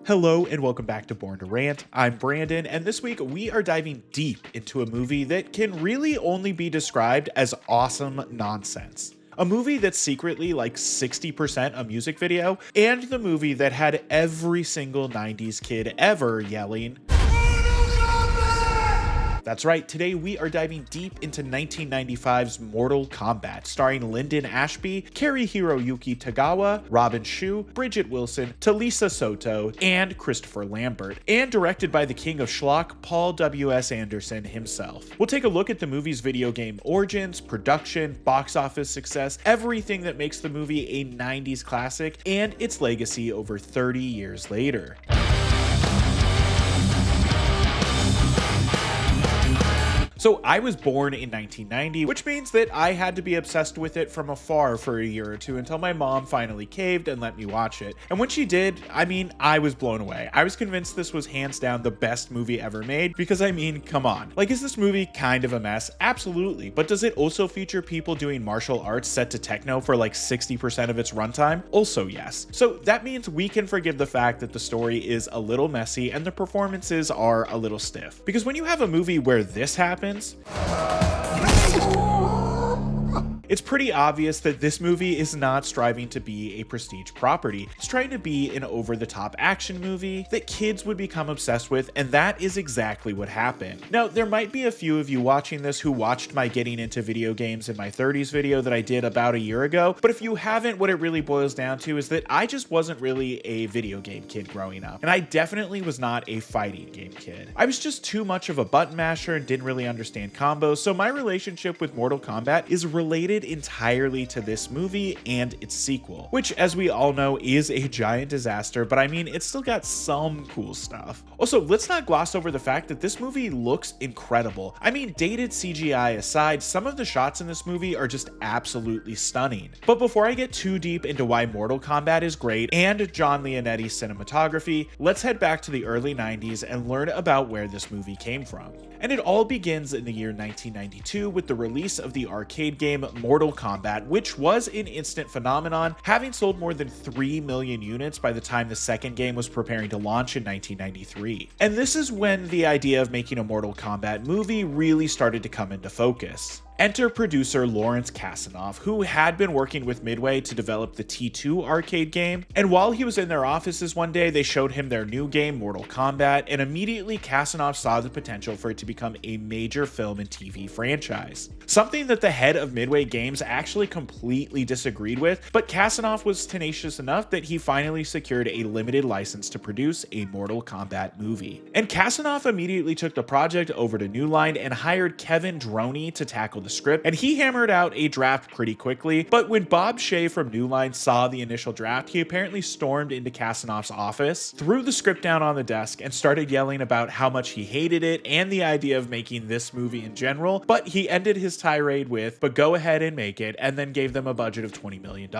Hello and welcome back to Born to Rant. I'm Brandon, and this week we are diving deep into a movie that can really only be described as awesome nonsense. A movie that's secretly like 60% a music video, and the movie that had every single 90s kid ever yelling, that's right, today we are diving deep into 1995's Mortal Kombat, starring Linden Ashby, Cary-Hiroyuki Tagawa, Shou, Bridgette Wilson, Talisa Soto, and Christopher Lambert, and directed by the king of schlock, Paul W.S. Anderson himself. We'll take a look at the movie's video game origins, production, box office success, everything that makes the movie a 90s classic, and its legacy over 30 years later. So I was born in 1990, which means that I had to be obsessed with it from afar for a year or two until my mom finally caved and let me watch it. And when she did, I was blown away. I was convinced this was hands down the best movie ever made because come on. Like, is this movie kind of a mess? Absolutely. But does it also feature people doing martial arts set to techno for like 60% of its runtime? Also yes. So that means we can forgive the fact that the story is a little messy and the performances are a little stiff. Because when you have a movie where this happens, it's pretty obvious that this movie is not striving to be a prestige property. It's trying to be an over-the-top action movie that kids would become obsessed with, and that is exactly what happened. Now, there might be a few of you watching this who watched my getting into video games in my 30s video that I did about a year ago, but if you haven't, what it really boils down to is that I just wasn't really a video game kid growing up, and I definitely was not a fighting game kid. I was just too much of a button masher and didn't really understand combos, so my relationship with Mortal Kombat is related entirely to this movie and its sequel, which, as we all know, is a giant disaster, but it's still got some cool stuff. Also, let's not gloss over the fact that this movie looks incredible. Dated CGI aside, some of the shots in this movie are just absolutely stunning. But before I get too deep into why Mortal Kombat is great and John Leonetti's cinematography, let's head back to the early 90s and learn about where this movie came from. And it all begins in the year 1992 with the release of the arcade game Mortal Kombat, which was an instant phenomenon, having sold more than 3 million units by the time the second game was preparing to launch in 1993. And this is when the idea of making a Mortal Kombat movie really started to come into focus. Enter producer Lawrence Kasanoff, who had been working with Midway to develop the T2 arcade game, and while he was in their offices one day, they showed him their new game, Mortal Kombat, and immediately Kasanoff saw the potential for it to become a major film and TV franchise. Something that the head of Midway Games actually completely disagreed with, but Kasanoff was tenacious enough that he finally secured a limited license to produce a Mortal Kombat movie. And Kasanoff immediately took the project over to New Line and hired Kevin Droney to tackle the script, and he hammered out a draft pretty quickly. But when Bob Shea from New Line saw the initial draft, he apparently stormed into Kasanoff's office, threw the script down on the desk, and started yelling about how much he hated it and the idea of making this movie in general. But he ended his tirade with, "But go ahead and make it," and then gave them a budget of $20 million.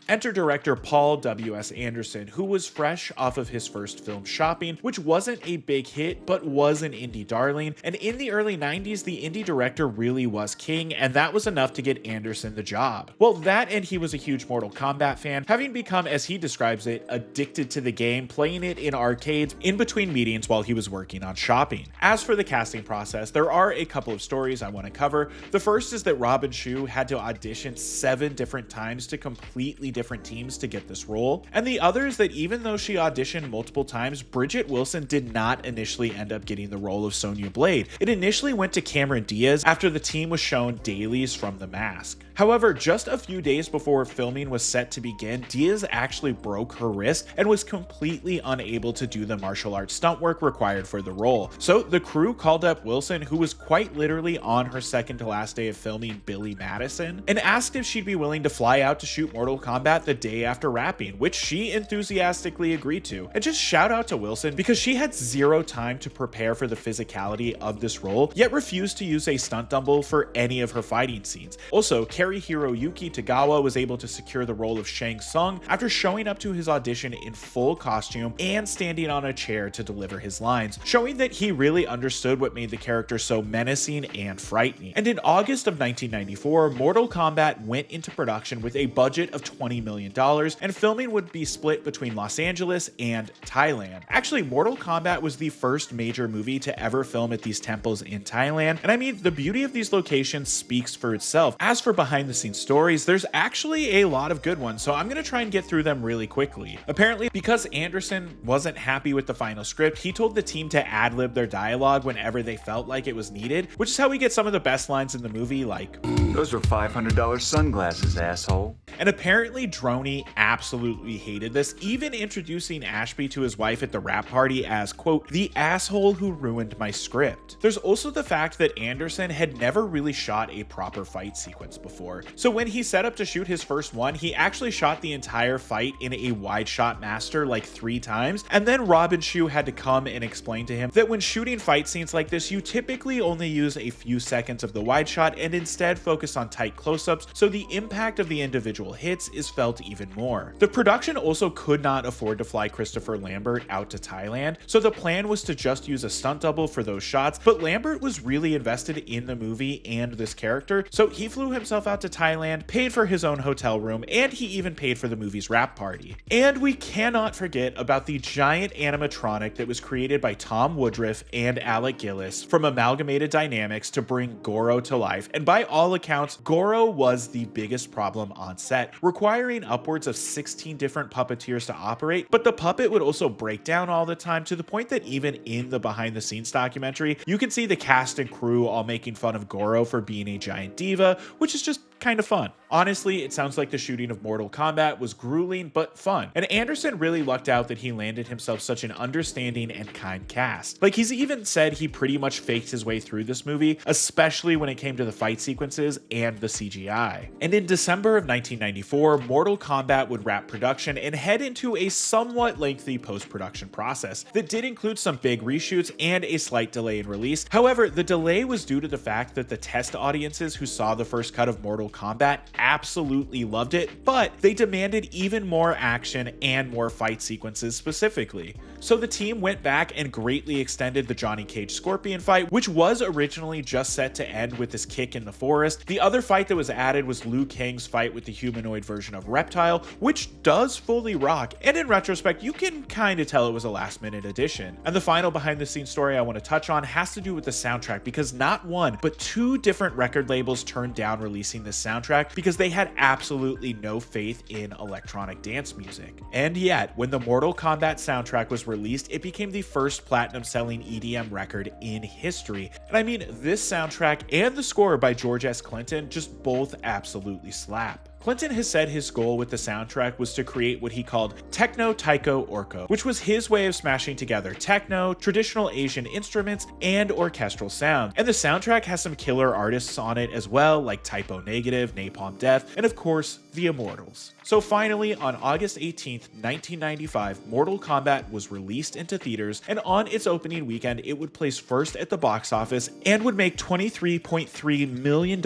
Enter director Paul W.S. Anderson, who was fresh off of his first film Shopping, which wasn't a big hit, but was an indie darling. And in the early 90s, the indie director really was king, and that was enough to get Anderson the job. Well, that, and he was a huge Mortal Kombat fan, having become, as he describes it, addicted to the game, playing it in arcades in between meetings while he was working on Shopping. As for the casting process, there are a couple of stories I want to cover. The first is that Shou had to audition 7 different times to completely different teams to get this role. And the other is that even though she auditioned multiple times, Bridgette Wilson did not initially end up getting the role of Sonya Blade. It initially went to Cameron Diaz after the team was shown dailies from The Mask. However, just a few days before filming was set to begin, Diaz actually broke her wrist and was completely unable to do the martial arts stunt work required for the role. So the crew called up Wilson, who was quite literally on her second to last day of filming Billy Madison, and asked if she'd be willing to fly out to shoot Mortal Kombat the day after wrapping, which she enthusiastically agreed to. And just shout out to Wilson because she had zero time to prepare for the physicality of this role, yet refused to use a stunt double for any of her fighting scenes. Also, Cary Cary-Hiroyuki Tagawa was able to secure the role of Shang Tsung after showing up to his audition in full costume and standing on a chair to deliver his lines, showing that he really understood what made the character so menacing and frightening. And in August of 1994, Mortal Kombat went into production with a budget of $20 million, and filming would be split between Los Angeles and Thailand. Actually, Mortal Kombat was the first major movie to ever film at these temples in Thailand, and I mean, the beauty of these locations speaks for itself. As for behind the scenes stories, there's actually a lot of good ones, so I'm gonna try and get through them really quickly. Apparently, because Anderson wasn't happy with the final script, he told the team to ad-lib their dialogue whenever they felt like it was needed, which is how we get some of the best lines in the movie, like, "Those were $500 sunglasses, asshole." And apparently Droney absolutely hated this, even introducing Ashby to his wife at the rap party as, quote, "the asshole who ruined my script." There's also the fact that Anderson had never really shot a proper fight sequence before. So when he set up to shoot his first one, he actually shot the entire fight in a wide shot master like 3 times, and then Rob and Shou had to come and explain to him that when shooting fight scenes like this, you typically only use a few seconds of the wide shot and instead focus on tight close-ups, so the impact of the individual hits is felt even more. The production also could not afford to fly Christopher Lambert out to Thailand, so the plan was to just use a stunt double for those shots, but Lambert was really invested in the movie and this character, so he flew himself out to Thailand, paid for his own hotel room, and he even paid for the movie's rap party. And we cannot forget about the giant animatronic that was created by Tom Woodruff and Alec Gillis from Amalgamated Dynamics to bring Goro to life, and by all accounts, Goro was the biggest problem on set, requiring upwards of 16 different puppeteers to operate, but the puppet would also break down all the time to the point that even in the behind the scenes documentary, you can see the cast and crew all making fun of Goro for being a giant diva, which is just kind of fun. Honestly, it sounds like the shooting of Mortal Kombat was grueling but fun, and Anderson really lucked out that he landed himself such an understanding and kind cast. Like, he's even said he pretty much faked his way through this movie, especially when it came to the fight sequences and the CGI. And in December of 1994, Mortal Kombat would wrap production and head into a somewhat lengthy post-production process that did include some big reshoots and a slight delay in release. However, the delay was due to the fact that the test audiences who saw the first cut of Mortal Kombat absolutely loved it, but they demanded even more action and more fight sequences specifically. So the team went back and greatly extended the Johnny Cage Scorpion fight, which was originally just set to end with this kick in the forest. The other fight that was added was Liu Kang's fight with the humanoid version of Reptile, which does fully rock, and in retrospect, you can kind of tell it was a last-minute addition. And the final behind-the-scenes story I want to touch on has to do with the soundtrack, because not one, but 2 different record labels turned down releasing this soundtrack because they had absolutely no faith in electronic dance music. And yet, when the Mortal Kombat soundtrack was released, it became the first platinum-selling EDM record in history. And I mean, this soundtrack and the score by George S. Clinton just both absolutely slap. Clinton has said his goal with the soundtrack was to create what he called Techno Taiko Orko, which was his way of smashing together techno, traditional Asian instruments, and orchestral sound. And the soundtrack has some killer artists on it as well, like Typo Negative, Napalm Death, and of course, The Immortals. So finally, on August 18th, 1995, Mortal Kombat was released into theaters, and on its opening weekend, it would place first at the box office and would make $23.3 million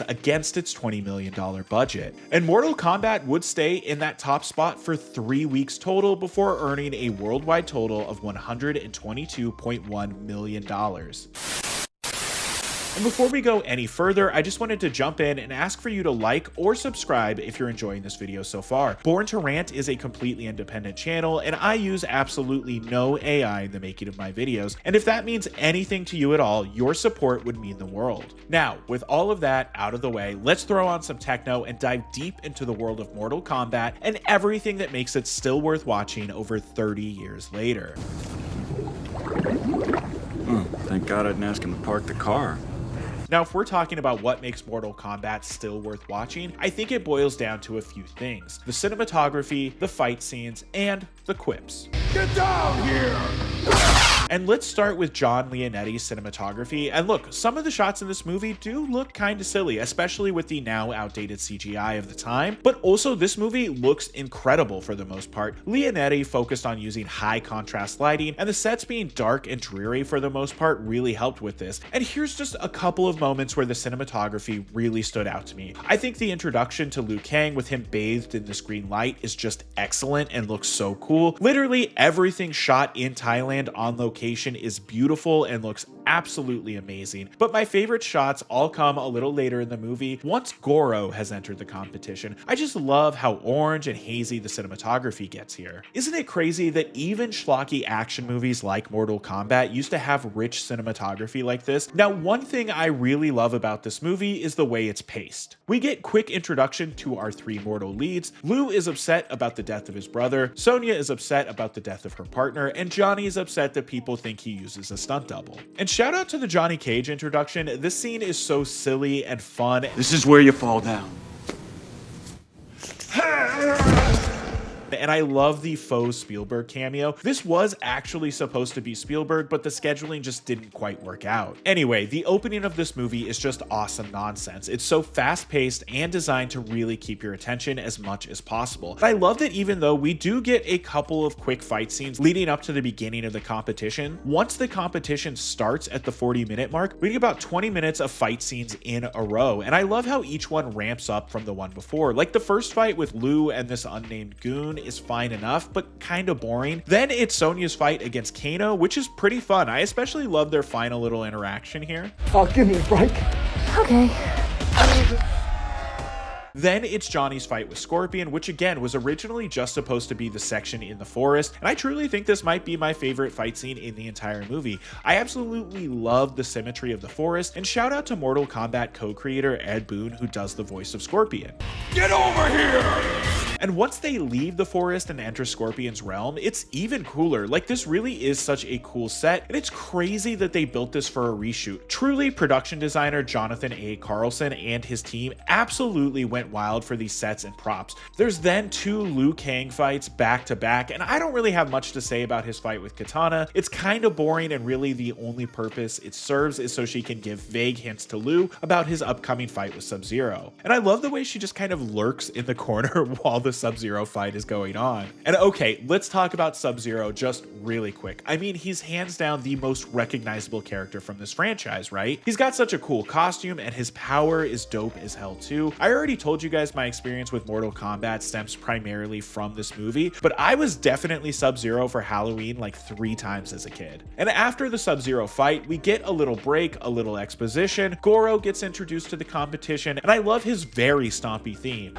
against its $20 million budget. And Mortal Kombat would stay in that top spot for 3 weeks total before earning a worldwide total of $122.1 million. And before we go any further, I just wanted to jump in and ask for you to like or subscribe if you're enjoying this video so far. Born to Rant is a completely independent channel, and I use absolutely no AI in the making of my videos. And if that means anything to you at all, your support would mean the world. Now, with all of that out of the way, let's throw on some techno and dive deep into the world of Mortal Kombat and everything that makes it still worth watching over 30 years later. Thank God I didn't ask him to park the car. Now, if we're talking about what makes Mortal Kombat still worth watching, I think it boils down to a few things: the cinematography, the fight scenes, and the quips. Get down here! And let's start with John Leonetti's cinematography. And look, some of the shots in this movie do look kind of silly, especially with the now outdated CGI of the time, but also this movie looks incredible for the most part. Leonetti focused on using high contrast lighting, and the sets being dark and dreary for the most part really helped with this. And here's just a couple of moments where the cinematography really stood out to me. I think the introduction to Liu Kang with him bathed in this green light is just excellent and looks so cool. Literally everything shot in Thailand on location is beautiful and looks absolutely amazing. But my favorite shots all come a little later in the movie once Goro has entered the competition. I just love how orange and hazy the cinematography gets here. Isn't it crazy that even schlocky action movies like Mortal Kombat used to have rich cinematography like this? Now, one thing I really love about this movie is the way it's paced. We get quick introduction to our three mortal leads. Liu is upset about the death of his brother, Sonya is upset about the death of her partner, and Johnny is upset that people think he uses a stunt double. And shout out to the Johnny Cage introduction. This scene is so silly and fun. This is where you fall down. And I love the faux Spielberg cameo. This was actually supposed to be Spielberg, but the scheduling just didn't quite work out. Anyway, the opening of this movie is just awesome nonsense. It's so fast-paced and designed to really keep your attention as much as possible. But I love that even though we do get a couple of quick fight scenes leading up to the beginning of the competition, once the competition starts at the 40-minute mark, we get about 20 minutes of fight scenes in a row. And I love how each one ramps up from the one before. Like the first fight with Liu and this unnamed goon is fine enough, but kind of boring. Then it's Sonya's fight against Kano, which is pretty fun. I especially love their final little interaction here. Oh, give me a break. Okay. Then it's Johnny's fight with Scorpion, which again was originally just supposed to be the section in the forest, and I truly think this might be my favorite fight scene in the entire movie. I absolutely love the symmetry of the forest, and shout out to Mortal Kombat co-creator Ed Boon, who does the voice of Scorpion. Get over here! And once they leave the forest and enter Scorpion's realm, it's even cooler. Like, this really is such a cool set, and it's crazy that they built this for a reshoot. Truly, production designer Jonathan A. Carlson and his team absolutely went wild for these sets and props. There's then two Liu Kang fights back to back, and I don't really have much to say about his fight with Kitana. It's kind of boring, and really the only purpose it serves is so she can give vague hints to Liu about his upcoming fight with Sub-Zero. And I love the way she just kind of lurks in the corner while the Sub-Zero fight is going on. And okay, let's talk about Sub-Zero just really quick. I mean, he's hands down the most recognizable character from this franchise, right? He's got such a cool costume, and his power is dope as hell too. I already told you guys my experience with Mortal Kombat stems primarily from this movie, but I was definitely Sub-Zero for Halloween like 3 times as a kid. And after the Sub-Zero fight, we get a little break, a little exposition. Goro gets introduced to the competition, and I love his very stompy theme.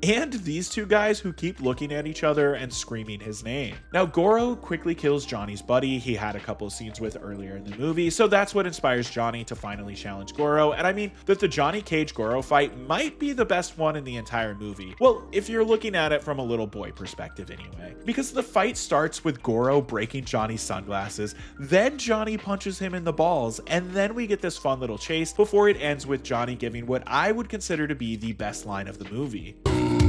And these two guys who keep looking at each other and screaming his name. Now, Goro quickly kills Johnny's buddy he had a couple of scenes with earlier in the movie, so that's what inspires Johnny to finally challenge Goro. And I mean that the Johnny Cage Goro fight might be the best one in the entire movie. Well, if you're looking at it from a little boy perspective anyway. Because the fight starts with Goro breaking Johnny's sunglasses, then Johnny punches him in the balls, and then we get this fun little chase before it ends with Johnny giving what I would consider to be the best line of the movie.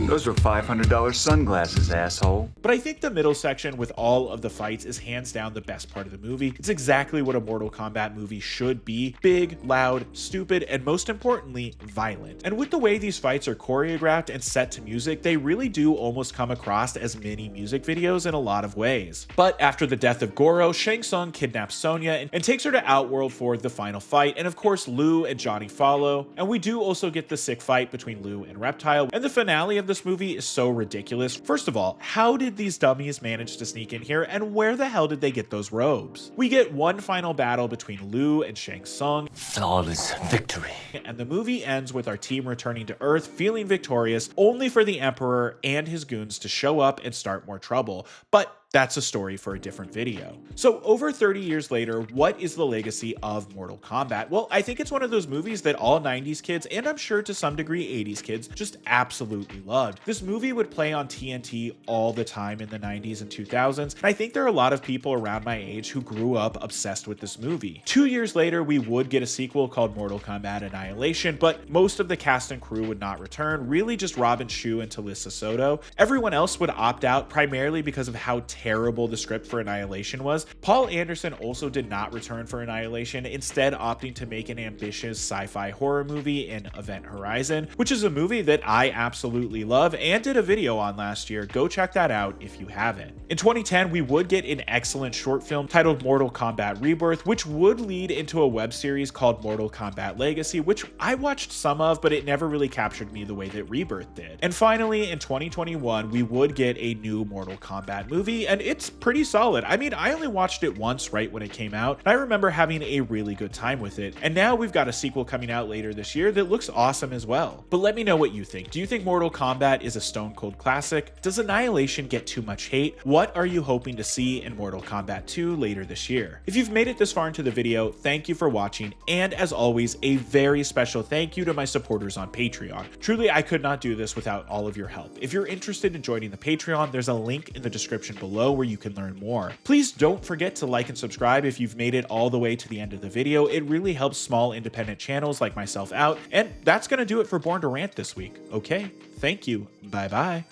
Those were $500 sunglasses, asshole. But I think the middle section with all of the fights is hands down the best part of the movie. It's exactly what a Mortal Kombat movie should be: big, loud, stupid, and most importantly, violent. And with the way these fights are choreographed and set to music, they really do almost come across as mini music videos in a lot of ways. But after the death of Goro, Shang Tsung kidnaps Sonya and takes her to Outworld for the final fight, and of course Liu and Johnny follow. And we do also get the sick fight between Liu and Reptile, and the finale of this movie is so ridiculous. First of all, how did these dummies manage to sneak in here, and where the hell did they get those robes? We get one final battle between Liu and Shang Tsung. Flawless victory. And the movie ends with our team returning to Earth feeling victorious, only for the Emperor and his goons to show up and start more trouble. But that's a story for a different video. So over 30 years later, what is the legacy of Mortal Kombat? Well, I think it's one of those movies that all 90s kids, and I'm sure to some degree 80s kids, just absolutely loved. This movie would play on TNT all the time in the 90s and 2000s, and I think there are a lot of people around my age who grew up obsessed with this movie. 2 years later, we would get a sequel called Mortal Kombat Annihilation, but most of the cast and crew would not return, really just Shou and Talisa Soto. Everyone else would opt out primarily because of how terrible the script for Annihilation was, Paul Anderson also did not return for Annihilation, instead opting to make an ambitious sci-fi horror movie in Event Horizon, which is a movie that I absolutely love and did a video on last year. Go check that out if you haven't. In 2010, we would get an excellent short film titled Mortal Kombat Rebirth, which would lead into a web series called Mortal Kombat Legacy, which I watched some of, but it never really captured me the way that Rebirth did. And finally, in 2021, we would get a new Mortal Kombat movie, and it's pretty solid. I mean, I only watched it once right when it came out, and I remember having a really good time with it. And now we've got a sequel coming out later this year that looks awesome as well. But let me know what you think. Do you think Mortal Kombat is a stone cold classic? Does Annihilation get too much hate? What are you hoping to see in Mortal Kombat 2 later this year? If you've made it this far into the video, thank you for watching, and as always, a very special thank you to my supporters on Patreon. Truly, I could not do this without all of your help. If you're interested in joining the Patreon, there's a link in the description below where you can learn more. Please don't forget to like and subscribe if you've made it all the way to the end of the video. It really helps small independent channels like myself out, and that's gonna do it for Born to Rant this week. Okay, thank you. Bye bye.